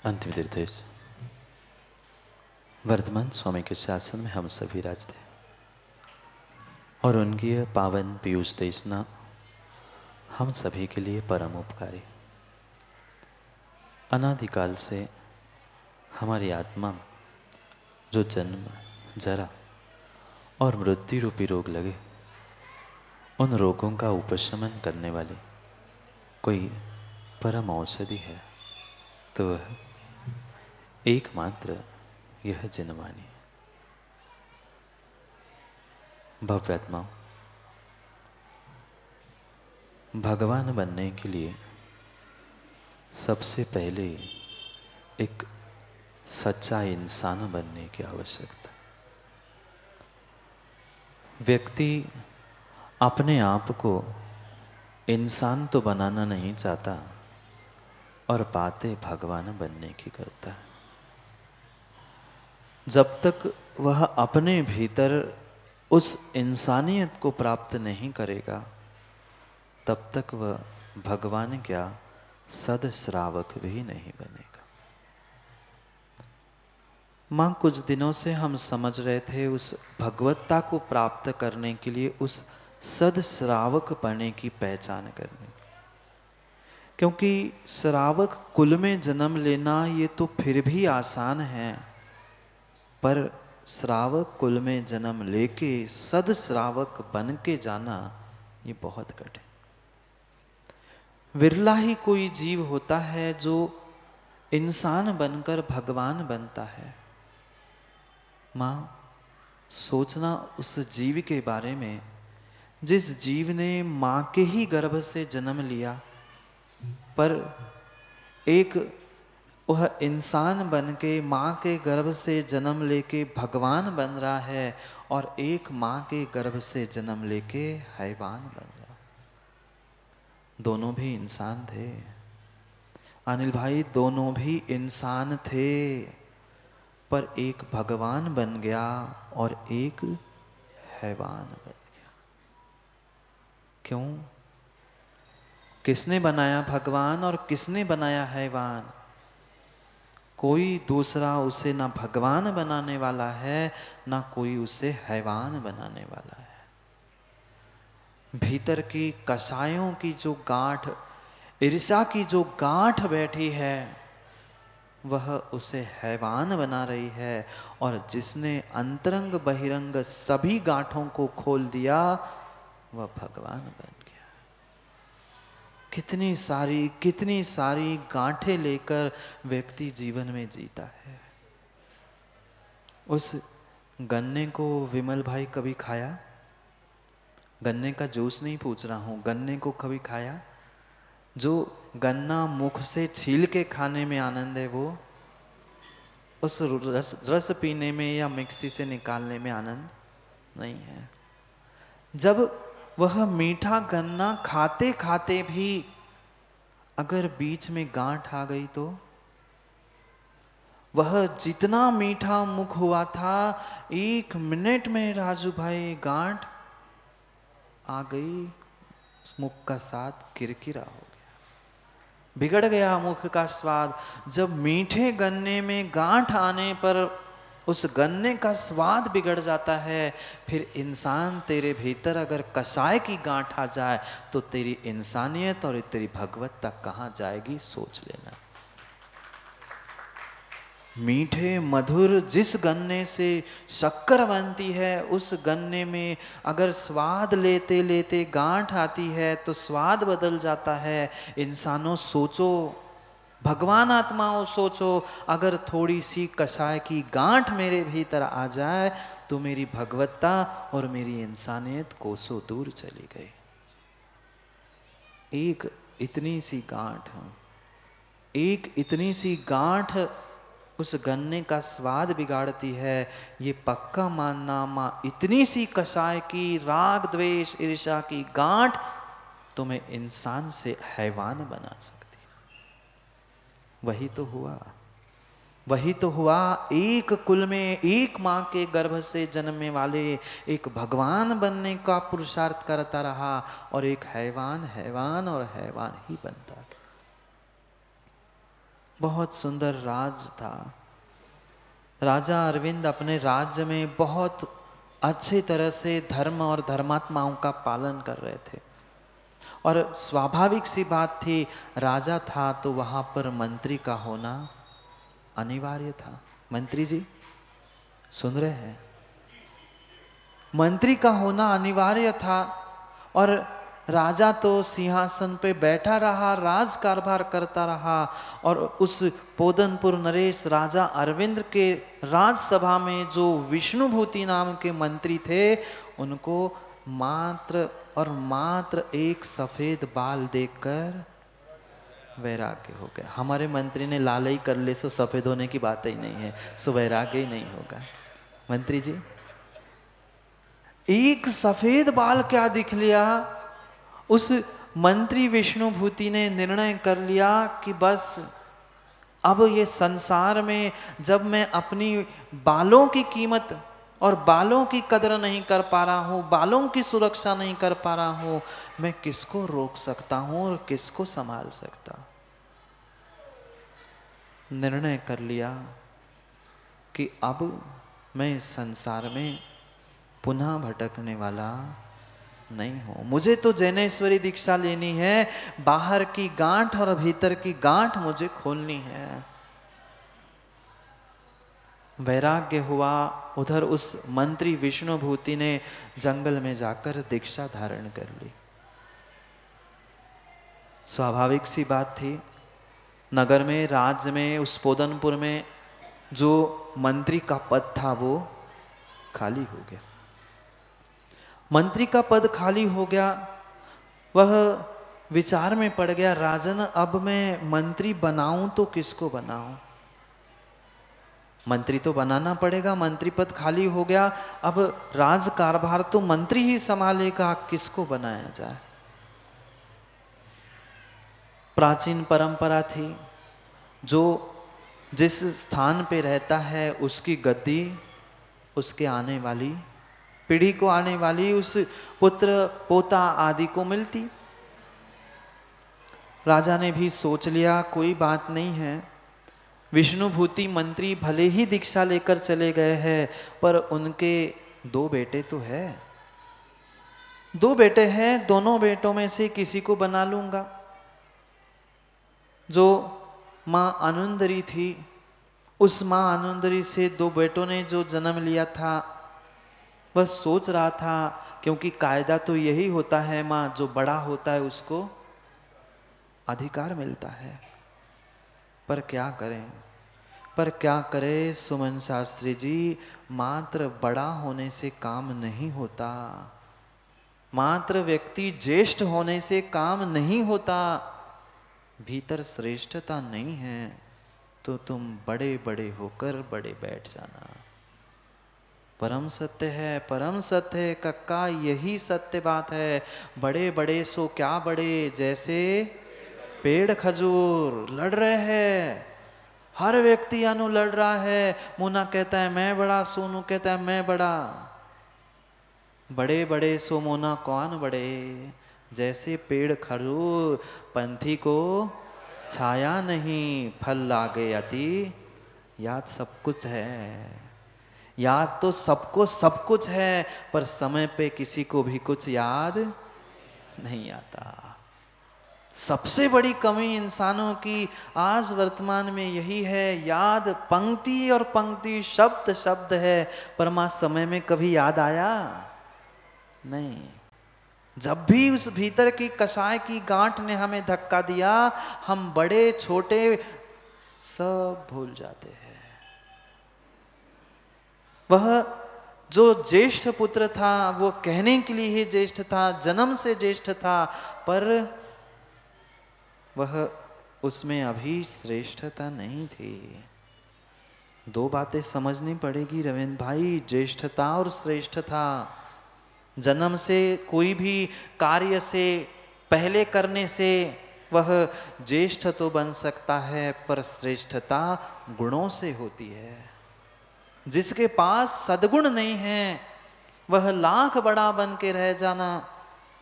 अंतिम निर्देश। वर्तमान स्वामी के शासन में हम सभी राजते और उनकी यह पावन पीयूष देशना हम सभी के लिए परम उपकारी। अनादिकाल से हमारी आत्मा में जो जन्म, जरा और मृत्यु रूपी रोग लगे, उन रोगों का उपशमन करने वाली कोई परम औषधि है तो वह एकमात्र यह जिनवाणी। भव्यात्माओं, भगवान बनने के लिए सबसे पहले एक सच्चा इंसान बनने की आवश्यकता। व्यक्ति अपने आप को इंसान तो बनाना नहीं चाहता और बातें भगवान बनने की करता है। जब तक वह अपने भीतर उस इंसानियत को प्राप्त नहीं करेगा तब तक वह भगवान क्या सदश्रावक भी नहीं बनेगा। माँ, कुछ दिनों से हम समझ रहे थे उस भगवत्ता को प्राप्त करने के लिए उस सदश्रावक बनने की पहचान करने की, क्योंकि श्रावक कुल में जन्म लेना ये तो फिर भी आसान है, पर श्रावक कुल में जन्म लेके सदश्रावक बन के जाना ये बहुत कठिन। विरला ही कोई जीव होता है जो इंसान बनकर भगवान बनता है। माँ, सोचना उस जीव के बारे में जिस जीव ने माँ के ही गर्भ से जन्म लिया, पर एक वह इंसान बन के माँ के गर्भ से जन्म लेके भगवान बन रहा है और एक माँ के गर्भ से जन्म लेके हैवान बन रहा। दोनों भी इंसान थे अनिल भाई, दोनों भी इंसान थे, पर एक भगवान बन गया और एक हैवान बन गया। क्यों? किसने बनाया भगवान और किसने बनाया हैवान? कोई दूसरा उसे ना भगवान बनाने वाला है ना कोई उसे हैवान बनाने वाला है। भीतर की कसायों की जो गांठ, ईर्ष्या की जो गांठ बैठी है, वह उसे हैवान बना रही है, और जिसने अंतरंग बहिरंग सभी गांठों को खोल दिया वह भगवान बन गया। कितनी सारी गांठें लेकर व्यक्ति जीवन में जीता है। उस गन्ने को विमल भाई कभी खाया? गन्ने का जूस नहीं पूछ रहा हूं, गन्ने को कभी खाया? जो गन्ना मुख से छील के खाने में आनंद है, वो उस रस पीने में या मिक्सी से निकालने में आनंद नहीं है। जब वह मीठा गन्ना खाते खाते भी अगर बीच में गांठ आ गई तो वह जितना मीठा मुख हुआ था, 1 मिनट में राजू भाई गांठ आ गई, मुख का स्वाद किरकिरा हो गया, बिगड़ गया मुख का स्वाद। जब मीठे गन्ने में गांठ आने पर उस गन्ने का स्वाद बिगड़ जाता है, फिर इंसान तेरे भीतर अगर कसाय की गांठ आ जाए तो तेरी इंसानियत और तेरी भगवत्ता कहाँ जाएगी, सोच लेना। मीठे मधुर जिस गन्ने से शक्कर बनती है, उस गन्ने में अगर स्वाद लेते लेते गांठ आती है तो स्वाद बदल जाता है। इंसानों सोचो, भगवान आत्माओं सोचो, अगर थोड़ी सी कसाय की गांठ मेरे भीतर आ जाए तो मेरी भगवत्ता और मेरी इंसानियत कोसों दूर चली गई। एक इतनी सी गांठ उस गन्ने का स्वाद बिगाड़ती है। ये पक्का मानना माँ, इतनी सी कसाय की राग द्वेष ईर्ष्या की गांठ तुम्हें इंसान से हैवान बना सकती। वही तो हुआ। एक कुल में एक माँ के गर्भ से जन्मने वाले एक भगवान बनने का पुरुषार्थ करता रहा और एक हैवान और हैवान ही बनता गया। बहुत सुंदर राज था। राजा अरविंद अपने राज्य में बहुत अच्छी तरह से धर्म और धर्मात्माओं का पालन कर रहे थे, और स्वाभाविक सी बात थी, राजा था तो वहां पर मंत्री का होना अनिवार्य था। मंत्री जी सुन रहे हैं? मंत्री का होना अनिवार्य था, और राजा तो सिंहासन पे बैठा रहा, राज कारभार करता रहा, और उस पोदनपुर नरेश राजा अरविंद के राजसभा में जो विष्णुभूति नाम के मंत्री थे, उनको मात्र और मात्र एक सफेद बाल देखकर वैराग्य हो गया। हमारे मंत्री ने लाल ही कर ले सो सफेद होने की बात ही नहीं है, सो वैराग्य ही नहीं होगा। मंत्री जी, एक सफेद बाल क्या दिख लिया, उस मंत्री विष्णुभूति ने निर्णय कर लिया कि बस अब ये संसार में जब मैं अपनी बालों की कीमत और बालों की कदर नहीं कर पा रहा हूँ, बालों की सुरक्षा नहीं कर पा रहा हूँ, मैं किसको रोक सकता हूँ और किसको संभाल सकता। निर्णय कर लिया कि अब मैं इस संसार में पुनः भटकने वाला नहीं हूं। मुझे तो जैनेश्वरी दीक्षा लेनी है, बाहर की गांठ और भीतर की गांठ मुझे खोलनी है। वैराग्य हुआ। उधर उस मंत्री विष्णुभूति ने जंगल में जाकर दीक्षा धारण कर ली। स्वाभाविक सी बात थी, नगर में, राज्य में, उस पोदनपुर में जो मंत्री का पद था वो खाली हो गया। मंत्री का पद खाली हो गया, वह विचार में पड़ गया, राजन अब मैं मंत्री बनाऊं तो किसको बनाऊं? मंत्री तो बनाना पड़ेगा, मंत्री पद खाली हो गया, अब राज कारभार तो मंत्री ही संभालेगा, किसको बनाया जाए? प्राचीन परंपरा थी, जो जिस स्थान पे रहता है उसकी गद्दी उसके आने वाली पीढ़ी को, आने वाली उस पुत्र पोता आदि को मिलती। राजा ने भी सोच लिया कोई बात नहीं है, विष्णुभूति मंत्री भले ही दीक्षा लेकर चले गए हैं, पर उनके 2 बेटे तो है, 2 बेटे हैं, दोनों बेटों में से किसी को बना लूंगा। जो माँ अनुंदरी थी, उस माँ अनुंदरी से 2 बेटों ने जो जन्म लिया था, बस सोच रहा था, क्योंकि कायदा तो यही होता है माँ, जो बड़ा होता है उसको अधिकार मिलता है। पर क्या करें, पर क्या करें सुमन शास्त्री जी, मात्र बड़ा होने से काम नहीं होता, मात्र व्यक्ति ज्येष्ठ होने से काम नहीं होता। भीतर श्रेष्ठता नहीं है तो तुम बड़े बड़े होकर बड़े बैठ जाना। परम सत्य है, परम सत्य है कक्का, यही सत्य बात है। बड़े बड़े सो क्या बड़े, जैसे पेड़ खजूर लड़ रहे हैं, हर व्यक्ति अनु लड़ रहा है। मुन्ना कहता है मैं बड़ा, सोनू कहता है मैं बड़ा। बड़े बड़े सो मोना कौन बड़े, जैसे पेड़ खजूर, पंथी को छाया नहीं, फल लागे अति। याद सब कुछ है, याद तो सबको सब कुछ है, पर समय पे किसी को भी कुछ याद नहीं आता। सबसे बड़ी कमी इंसानों की आज वर्तमान में यही है, याद पंक्ति और पंक्ति, शब्द शब्द है, पर मां समय में कभी याद आया नहीं। जब भी उस भीतर की कसाय की गांठ ने हमें धक्का दिया, हम बड़े छोटे सब भूल जाते हैं। वह जो ज्येष्ठ पुत्र था वो कहने के लिए ही ज्येष्ठ था, जन्म से ज्येष्ठ था, पर वह उसमें अभी श्रेष्ठता नहीं थी। 2 बातें समझनी पड़ेगी रविंद्र भाई, ज्येष्ठता और श्रेष्ठता। जन्म से कोई भी कार्य से पहले करने से वह ज्येष्ठ तो बन सकता है, पर श्रेष्ठता गुणों से होती है। जिसके पास सद्गुण नहीं है, वह लाख बड़ा बन के रह जाना,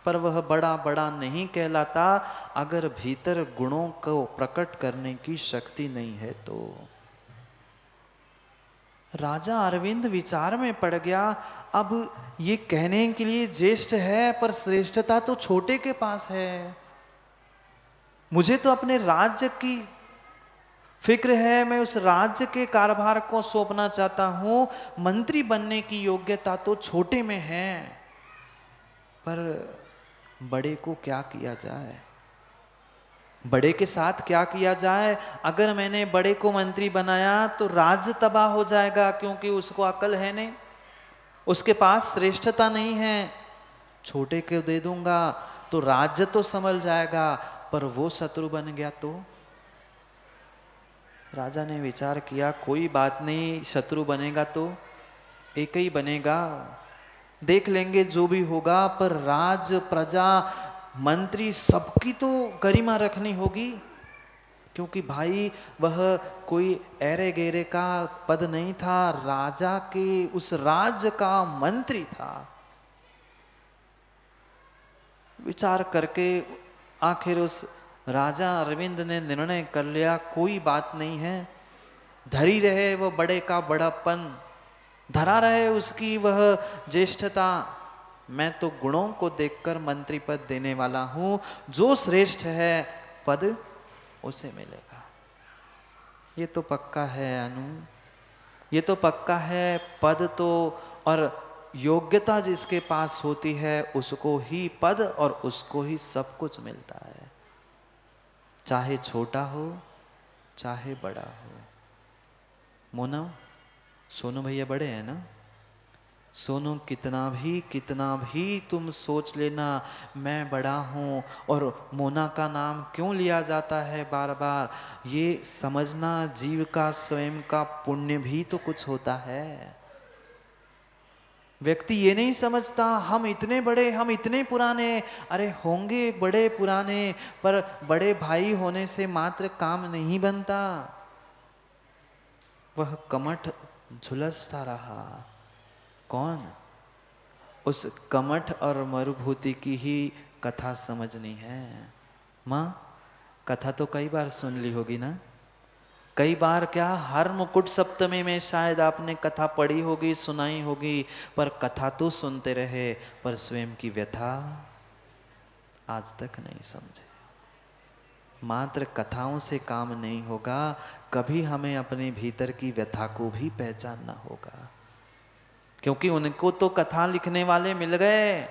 पर वह बड़ा बड़ा नहीं कहलाता अगर भीतर गुणों को प्रकट करने की शक्ति नहीं है तो। राजा अरविंद विचार में पड़ गया। अब ये कहने के लिए ज्येष्ठ है पर श्रेष्ठता तो छोटे के पास है। मुझे तो अपने राज्य की फिक्र है, मैं उस राज्य के कारभार को सौंपना चाहता हूं। मंत्री बनने की योग्यता तो छोटे में है, पर बड़े को क्या किया जाए, बड़े के साथ क्या किया जाए। अगर मैंने बड़े को मंत्री बनाया तो राज्य तबाह हो जाएगा, क्योंकि उसको अकल है नहीं, उसके पास श्रेष्ठता नहीं है। छोटे को दे दूंगा तो राज्य तो संभल जाएगा, पर वो शत्रु बन गया तो। राजा ने विचार किया, कोई बात नहीं, शत्रु बनेगा तो एक ही बनेगा, देख लेंगे जो भी होगा, पर राज प्रजा मंत्री सबकी तो गरिमा रखनी होगी। क्योंकि भाई वह कोई ऐरे गैरे का पद नहीं था, राजा के उस राज्य का मंत्री था। विचार करके आखिर उस राजा अरविंद ने निर्णय कर लिया, कोई बात नहीं है, धरी रहे वह बड़े का बड़ापन, धरा रहे उसकी वह ज्येष्ठता। मैं तो गुणों को देखकर मंत्री पद देने वाला हूं, जो श्रेष्ठ है पद उसे मिलेगा। ये तो पक्का है अनु, ये तो पक्का है, पद तो और योग्यता जिसके पास होती है उसको ही पद और उसको ही सब कुछ मिलता है, चाहे छोटा हो चाहे बड़ा हो। मोना, सोनू भैया बड़े हैं ना, सोनू कितना भी तुम सोच लेना मैं बड़ा हूं और मोना का नाम क्यों लिया जाता है बार बार, ये समझना जीव का स्वयं का पुण्य भी तो कुछ होता है। व्यक्ति ये नहीं समझता हम इतने बड़े, हम इतने पुराने, अरे होंगे बड़े पुराने, पर बड़े भाई होने से मात्र काम नहीं बनता। वह कमठ झुलसता रहा, कौन? उस कमठ और मरुभूति की ही कथा समझनी है। माँ, कथा तो कई बार सुन ली होगी ना, कई बार क्या, हर मुकुट सप्तमी में शायद आपने कथा पढ़ी होगी, सुनाई होगी, पर कथा तो सुनते रहे, पर स्वयं की व्यथा आज तक नहीं समझे। मात्र कथाओं से काम नहीं होगा, कभी हमें अपने भीतर की व्यथा को भी पहचानना होगा। क्योंकि उनको तो कथा लिखने वाले मिल गए,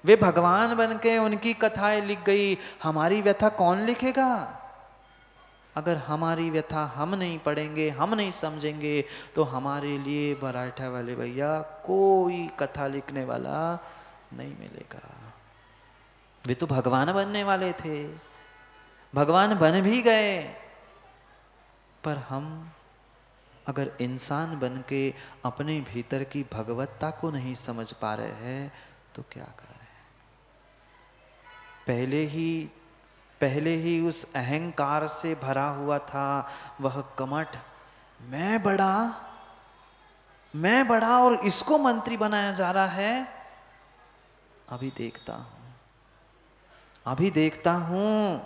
वे भगवान बन के उनकी कथाएं लिख गई, हमारी व्यथा कौन लिखेगा? अगर हमारी व्यथा हम नहीं पढ़ेंगे, हम नहीं समझेंगे, तो हमारे लिए मराठा वाले भैया कोई कथा लिखने वाला नहीं मिलेगा। वे तो भगवान बनने वाले थे, भगवान बन भी गए, पर हम अगर इंसान बन के अपने भीतर की भगवत्ता को नहीं समझ पा रहे हैं तो क्या कर रहे हैं? पहले ही उस अहंकार से भरा हुआ था वह कमठ, मैं बड़ा और इसको मंत्री बनाया जा रहा है। अभी देखता हूं,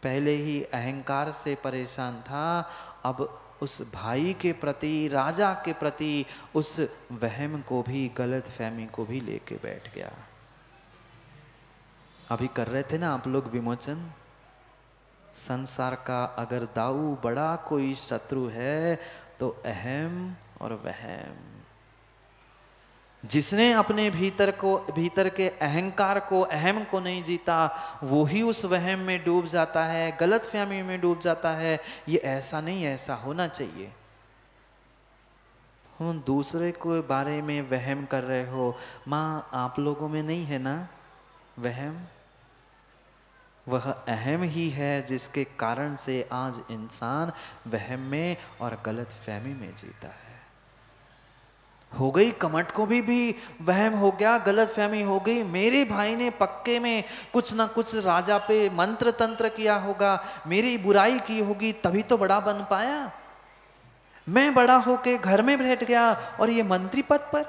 पहले ही अहंकार से परेशान था, अब उस भाई के प्रति, राजा के प्रति उस वहम को भी, गलत फहमी को भी लेके बैठ गया। अभी कर रहे थे ना आप लोग विमोचन, संसार का अगर दाऊ बड़ा कोई शत्रु है तो अहम और वहम। जिसने अपने भीतर के अहंकार को, अहम को नहीं जीता, वो ही उस वहम में डूब जाता है, गलत फहमी में डूब जाता है। ये ऐसा नहीं, ऐसा होना चाहिए। हम दूसरे के बारे में वहम कर रहे हो, माँ आप लोगों में नहीं है ना वहम? वह अहम ही है जिसके कारण से आज इंसान वहम में और गलत फहमी में जीता है। हो गई, कमठ को भी वहम हो गया, गलत फहमी हो गई, मेरे भाई ने पक्के में कुछ ना कुछ राजा पे मंत्र तंत्र किया होगा, मेरी बुराई की होगी, तभी तो बड़ा बन पाया। मैं बड़ा होके घर में बैठ गया और ये मंत्री पद पर।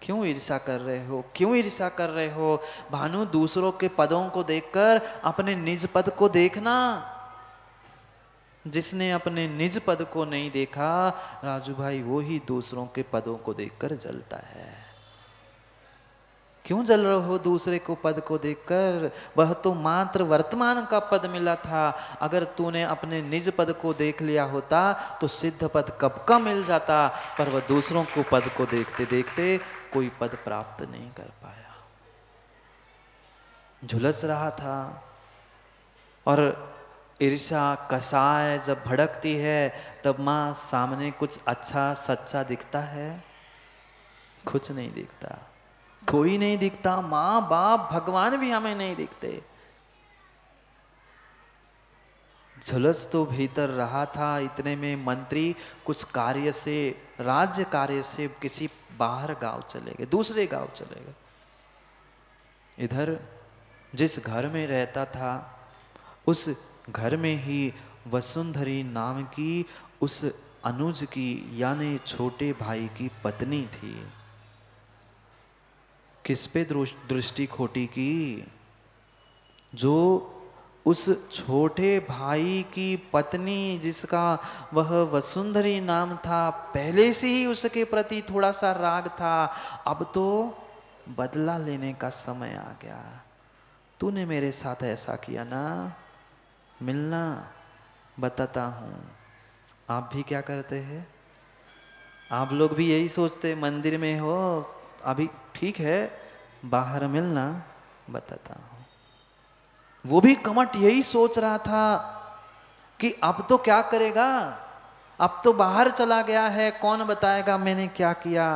क्यों ईर्ष्या कर रहे हो, क्यों ईर्ष्या कर रहे हो? भानु, दूसरों के पदों को देखकर अपने निज पद को देखना। जिसने अपने निज पद को नहीं देखा राजू भाई, वो ही दूसरों के पदों को देखकर जलता है। क्यों जल रहे हो दूसरे को पद को देखकर? वह तो मात्र वर्तमान का पद मिला था। अगर तूने अपने निज पद को देख लिया होता तो सिद्ध पद कब का मिल जाता, पर वह दूसरों को पद को देखते देखते कोई पद प्राप्त नहीं कर पाया, झुलस रहा था। और ईर्ष्या कसाय जब भड़कती है तब माँ सामने कुछ अच्छा सच्चा दिखता है? कुछ नहीं दिखता, कोई नहीं दिखता। माँ बाप भगवान भी हमें नहीं दिखते। झुलस तो भीतर रहा था। इतने में मंत्री कुछ कार्य से, राज्य कार्य से किसी बाहर गांव चले गए, दूसरे गांव चले गए। इधर जिस घर में रहता था उस घर में ही वसुंधरी नाम की उस अनुज की यानी छोटे भाई की पत्नी थी। किस पे दृष्टि खोटी की? जो उस छोटे भाई की पत्नी जिसका वह वसुंधरी नाम था, पहले से ही उसके प्रति थोड़ा सा राग था, अब तो बदला लेने का समय आ गया। तूने मेरे साथ ऐसा किया ना, मिलना, बताता हूं। आप भी क्या करते हैं? आप लोग भी यही सोचते, मंदिर में हो अभी ठीक है, बाहर मिलना, बताता हूं। वो भी कमट यही सोच रहा था कि अब तो क्या करेगा, अब तो बाहर चला गया है, कौन बताएगा मैंने क्या किया।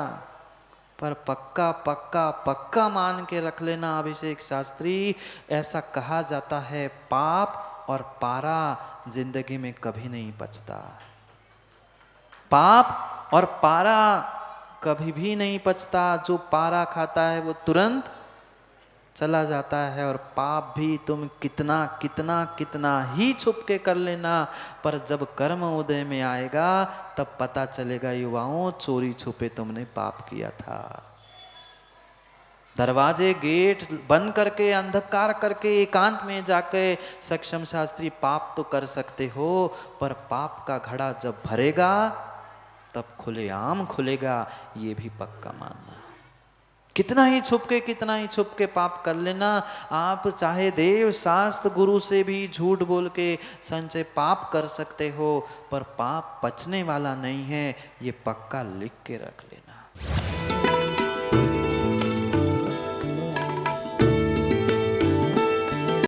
पर पक्का पक्का पक्का मान के रख लेना अभिषेक शास्त्री, ऐसा कहा जाता है पाप और पारा जिंदगी में कभी नहीं पचता। पाप और पारा कभी भी नहीं पचता। जो पारा खाता है वो तुरंत चला जाता है, और पाप भी तुम कितना कितना कितना ही छुप के कर लेना, पर जब कर्म उदय में आएगा तब पता चलेगा युवाओं, चोरी छुपे तुमने पाप किया था। दरवाजे गेट बंद करके, अंधकार करके, एकांत में जाके सक्षम शास्त्री पाप तो कर सकते हो, पर पाप का घड़ा जब भरेगा तब खुलेआम खुलेगा, ये भी पक्का मानना। कितना ही छुप के पाप कर लेना। आप चाहे देव शास्त्र गुरु से भी झूठ बोल के संचय पाप कर सकते हो, पर पाप पचने वाला नहीं है, ये पक्का लिख के रख ले।